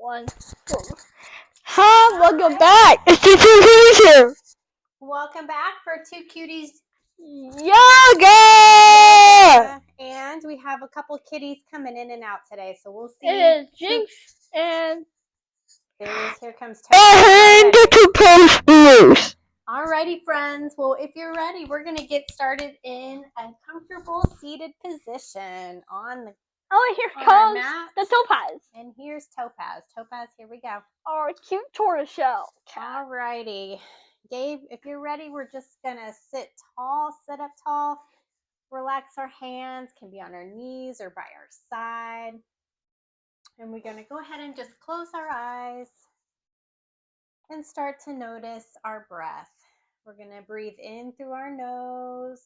One. Hi, welcome back. It's the Two Cuties here. Welcome back for Two Cuties Yoga! And we have a couple kitties coming in and out today, so we'll see. It is Jinx and here comes and the two posters. Alrighty, friends. Well, if you're ready, we're going to get started in a comfortable seated position on the here comes mat. the Topaz. And here's Topaz. Topaz, here we go. Our cute tortoiseshell. Alrighty. Gabe, if you're ready, we're just going to sit up tall. Relax our hands, can be on our knees or by our side. And we're going to go ahead and just close our eyes and start to notice our breath. We're going to breathe in through our nose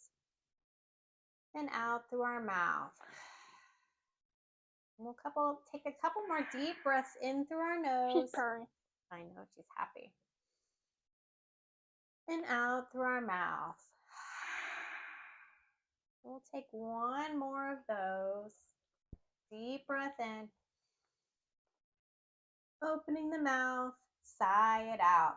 and out through our mouth. We'll take a couple more deep breaths in through our nose. She's purring. I know, she's happy. And out through our mouth. We'll take one more of those. Deep breath in. Opening the mouth, sigh it out.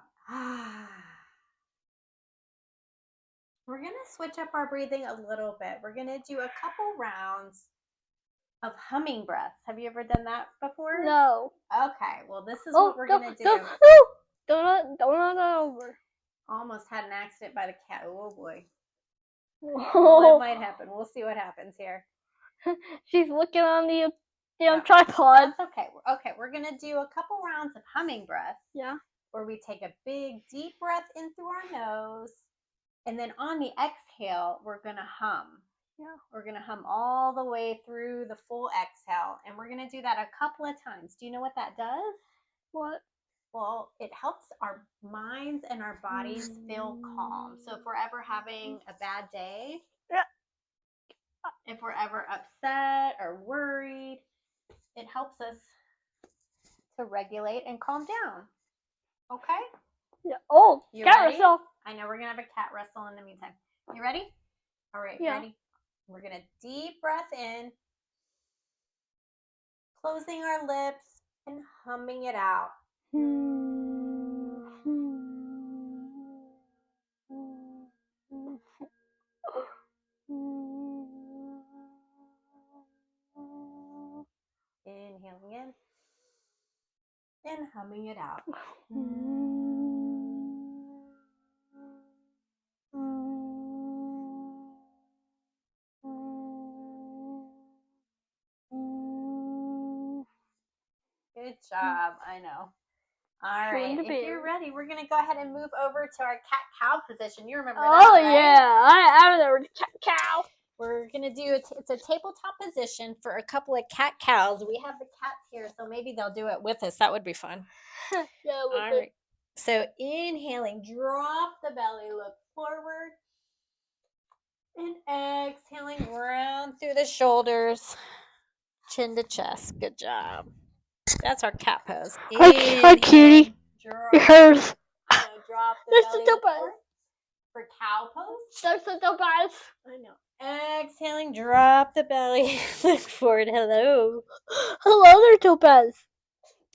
We're going to switch up our breathing a little bit. We're going to do a couple rounds of humming breaths. Have you ever done that before? No. Okay, well, this is what we're going to do. Don't knock that over. Almost had an accident by the cat. Oh, boy. Well, that might happen. We'll see what happens here. She's looking on the tripod. That's okay. Okay, we're going to do a couple rounds of humming breaths. Yeah. Where we take a big, deep breath in through our nose. And then on the exhale, we're going to hum. Yeah. We're going to hum all the way through the full exhale. And we're going to do that a couple of times. Do you know what that does? What? Well, it helps our minds and our bodies feel calm. So if we're ever having a bad day, if we're ever upset or worried, it helps us to regulate and calm down. Okay? Yeah. Oh, you cat ready? wrestle. I know we're going to have a cat wrestle in the meantime. You ready? All right, yeah. Ready? We're going to deep breath in, closing our lips and humming it out. Inhaling in and humming it out. Good job. I know. All right. If you're ready, we're going to go ahead and move over to our cat-cow position. You remember that, right? Oh, yeah. I remember cat-cow. We're going to do it's a tabletop position for a couple of cat-cows. We have the cats here, so maybe they'll do it with us. That would be fun. Yeah, all right. So inhaling, drop the belly, look forward. And exhaling, round through the shoulders, chin to chest. Good job. That's our cat pose. Hi, cutie. It hurts. Drop the belly forward. For cow pose. There's the Topaz. I know. Exhaling, drop the belly. Look forward. Hello. Hello there, Topaz.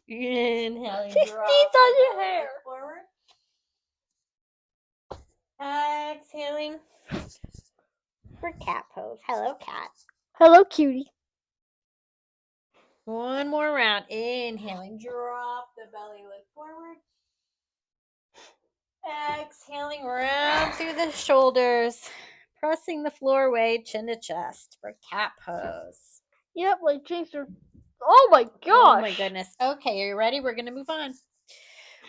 Inhaling, she drop sneezed on your hair. Forward. Exhaling for cat pose. Hello, cat. Hello, cutie. One more round. Inhaling, drop the belly, look forward. Exhaling, round through the shoulders, pressing the floor away, chin to chest for cat pose. Yep, like Jinx. Oh my gosh. Oh my goodness. Okay, are you ready? We're going to move on.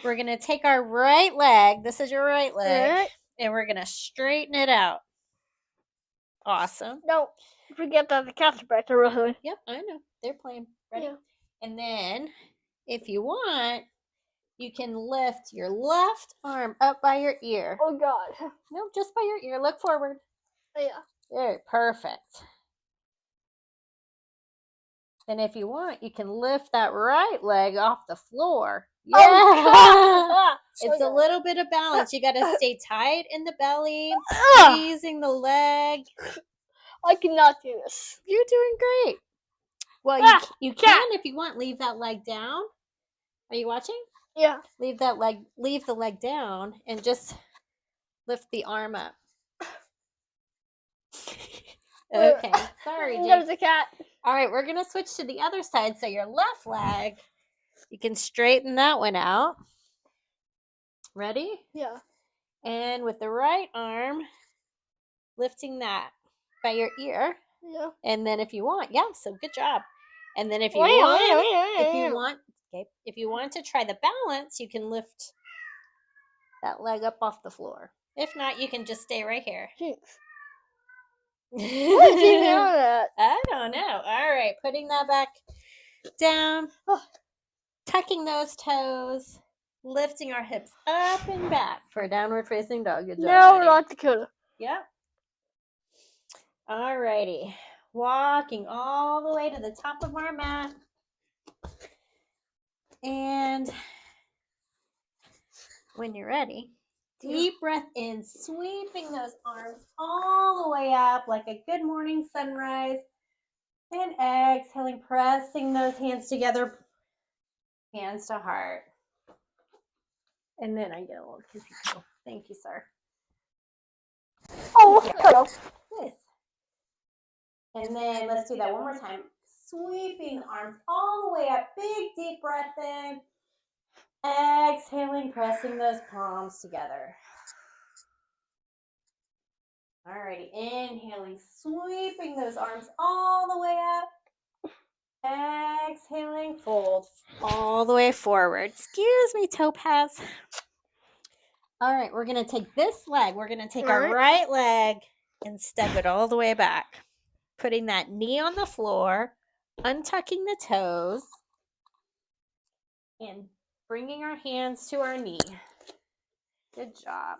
We're going to take our right leg. This is your right leg. Right. And we're going to straighten it out. Awesome. No, forget that the cats are back there. Really. Yep, I know. They're playing. Ready? Yeah. And then, if you want, you can lift your left arm up by your ear. Oh, God. No, just by your ear. Look forward. Yeah. Very perfect. And if you want, you can lift that right leg off the floor. Yeah. Oh, it's a little bit of balance. You got to stay tight in the belly, squeezing the leg. I cannot do this. You're doing great. Well, you can, if you want, leave that leg down Are you watching? Yeah. Leave the leg down and just lift the arm up. Okay, sorry, Jake. There's a cat. All right, we're going to switch to the other side. So your left leg, you can straighten that one out. Ready? Yeah. And with the right arm, lifting that by your ear. Yeah. And then if you want, so good job. And then if you Wait, want, if you want to try the balance, you can lift that leg up off the floor. If not, you can just stay right here. Jinx. What is he doing that? I don't know. All right, putting that back down, tucking those toes, lifting our hips up and back for a downward facing dog. Good job. Now buddy. we're North Dakota. Yep. All righty. Walking all the way to the top of our mat. And when you're ready, deep breath in, sweeping those arms all the way up like a good morning sunrise. And exhaling, pressing those hands together, hands to heart. And then I get a little kissy. Thank you, sir. Oh, Yes. And then let's do that one more time. Sweeping the arms all the way up. Big, deep breath in. Exhaling, pressing those palms together. Alrighty, inhaling, sweeping those arms all the way up. Exhaling, fold all the way forward. Excuse me, Topaz. All right, we're going to take this leg. We're going to take our right leg and step it all the way back. Putting that knee on the floor, untucking the toes, and bringing our hands to our knee. Good job.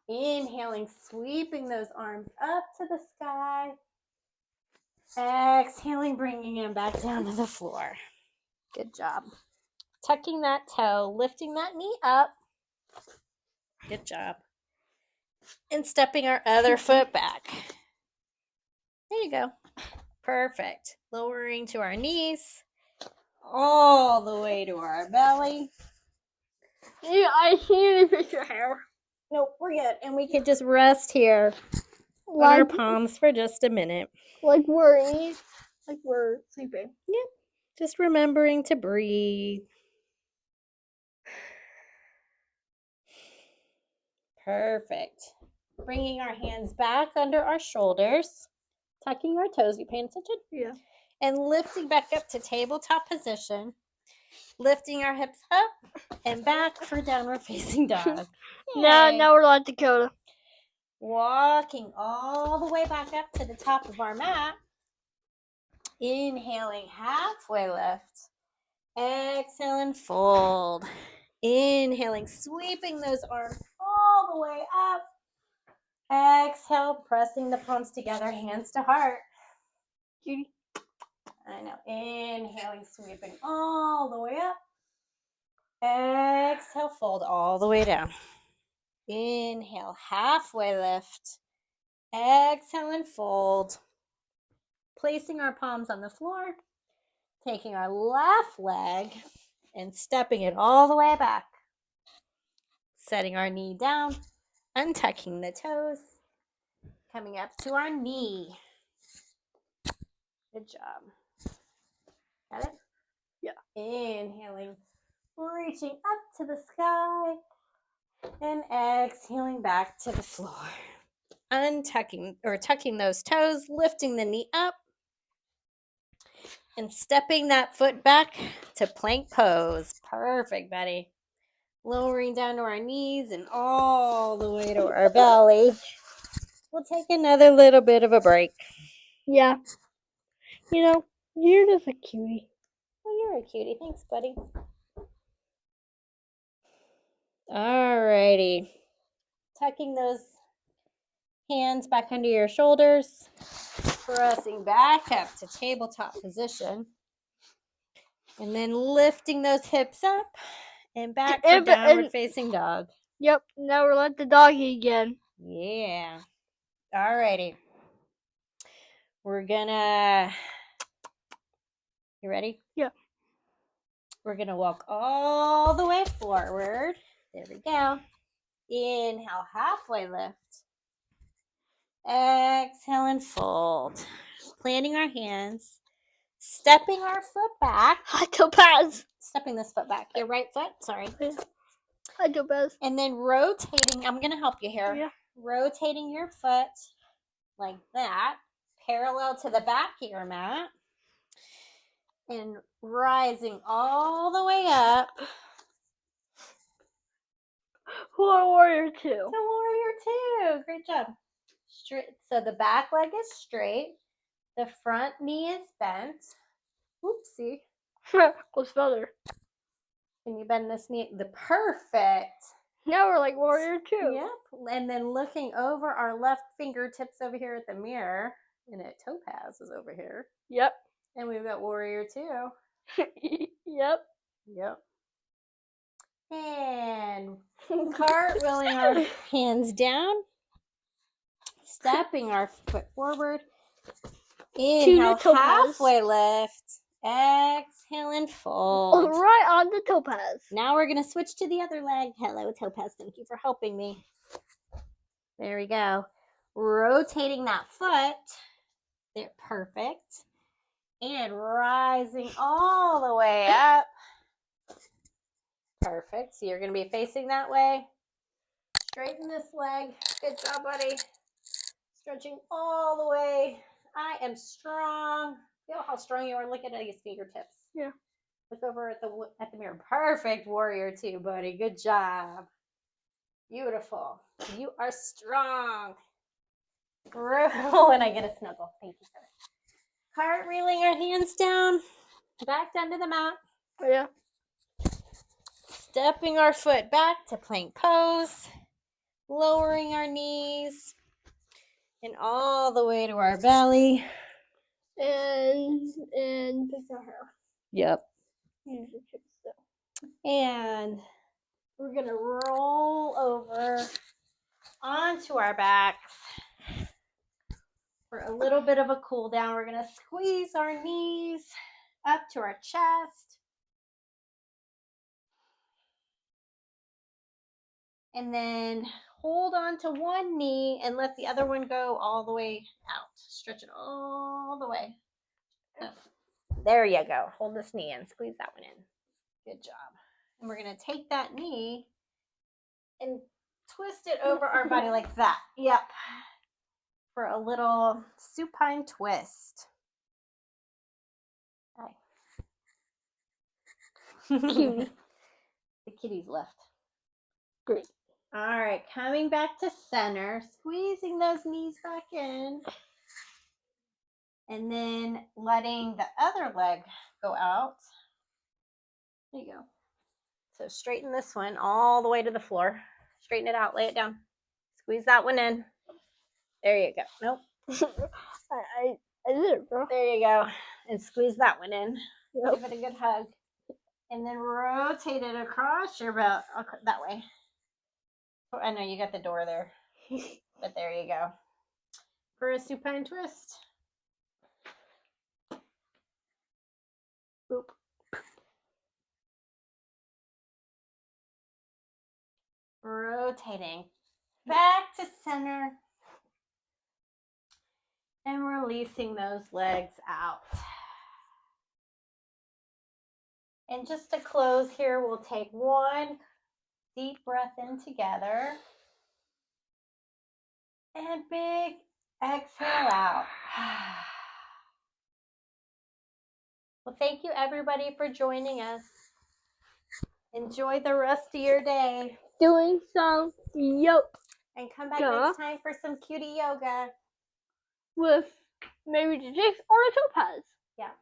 Inhaling, sweeping those arms up to the sky. Exhaling, bringing them back down to the floor. Good job. Tucking that toe, lifting that knee up. Good job. And stepping our other foot back. There you go. Perfect. Lowering to our knees. All the way to our belly. Yeah, I can't fix your hair. Nope, we're good. And we can just rest here on our palms for just a minute. Like we're sleeping. Yep. Just remembering to breathe. Perfect. Bringing our hands back under our shoulders. Tucking our toes. You paying attention? Yeah. And lifting back up to tabletop position. Lifting our hips up and back for downward facing dog. Now we're North Dakota. Walking all the way back up to the top of our mat. Inhaling, halfway lift. Exhaling, fold. Inhaling, sweeping those arms all the way up. Exhale, pressing the palms together, hands to heart. Judy. I know. Inhaling, sweeping all the way up. Exhale, fold all the way down. Inhale, halfway lift. Exhale and fold. Placing our palms on the floor. Taking our left leg and stepping it all the way back. Setting our knee down. Untucking the toes. Coming up to our knee. Good job. Got it? Yeah. Inhaling, reaching up to the sky, and exhaling back to the floor. Untucking or tucking those toes, lifting the knee up, and stepping that foot back to plank pose. Perfect, buddy. Lowering down to our knees and all the way to our belly. We'll take another little bit of a break. Yeah. You know, you're just a cutie. Oh, you're a cutie. Thanks, buddy. Alrighty. Tucking those hands back under your shoulders. Pressing back up to tabletop position. And then lifting those hips up and back for downward facing dog. Yep. Now we're let the doggy again. Yeah. Alrighty. We're gonna... You ready? Yeah. We're going to walk all the way forward. There we go. Inhale, halfway lift. Exhale and fold. Planting our hands. Stepping our foot back. High toe pads. Stepping this foot back. Your right foot. Sorry. High toe pads. And then rotating. I'm going to help you here. Yeah. Rotating your foot like that. Parallel to the back of your mat. And rising all the way up. Warrior 2. To warrior 2. Great job. Straight. So the back leg is straight. The front knee is bent. Oopsie. What's better? Can you bend this knee? The perfect. Now we're like Warrior 2. Yep. And then looking over our left fingertips over here at the mirror. And topaz is over here. Yep. And we've got warrior 2. Yep. Yep. And cartwheeling our hands down. Stepping our foot forward. Inhale, topaz. halfway lift. Exhale and fold. Right on the topaz. Now we're going to switch to the other leg. Hello, topaz. Thank you for helping me. There we go. Rotating that foot. There, perfect. And rising all the way up. Perfect. So you're going to be facing that way. Straighten this leg. Good job, buddy. Stretching all the way. I am strong. Feel how strong you are. Look at these fingertips. Yeah. Look over at the mirror. Perfect, warrior 2, buddy. Good job. Beautiful. You are strong. When I get a snuggle. Thank you, sir. Cartwheeling our hands down. Back down to the mat. Yeah. Stepping our foot back to plank pose. Lowering our knees. And all the way to our belly. And fix our hair. Yep. Use your chips still. And we're going to roll over onto our backs for a little bit of a cool down. We're going to squeeze our knees up to our chest. And then hold on to one knee and let the other one go all the way out. Stretch it all the way. There you go. Hold this knee in. Squeeze that one in. Good job. And we're going to take that knee and twist it over our body like that. Yep. For a little supine twist. Hi. Cutie. The kitty's left. Great. All right, coming back to center, squeezing those knees back in, and then letting the other leg go out. There you go. So straighten this one all the way to the floor. Straighten it out, lay it down. Squeeze that one in. There you go. Nope. I did it, bro. There you go. And squeeze that one in. Yep. Give it a good hug. And then rotate it across your belt that way. I know you got the door there, but there you go. For a supine twist. Boop. Rotating back to center. And releasing those legs out. And just to close here, we'll take one deep breath in together. And big exhale out. Well, thank you everybody for joining us. Enjoy the rest of your day. Doing some yoga And come back next time for some cutie yoga. with maybe the jigs or the topaz. Yeah.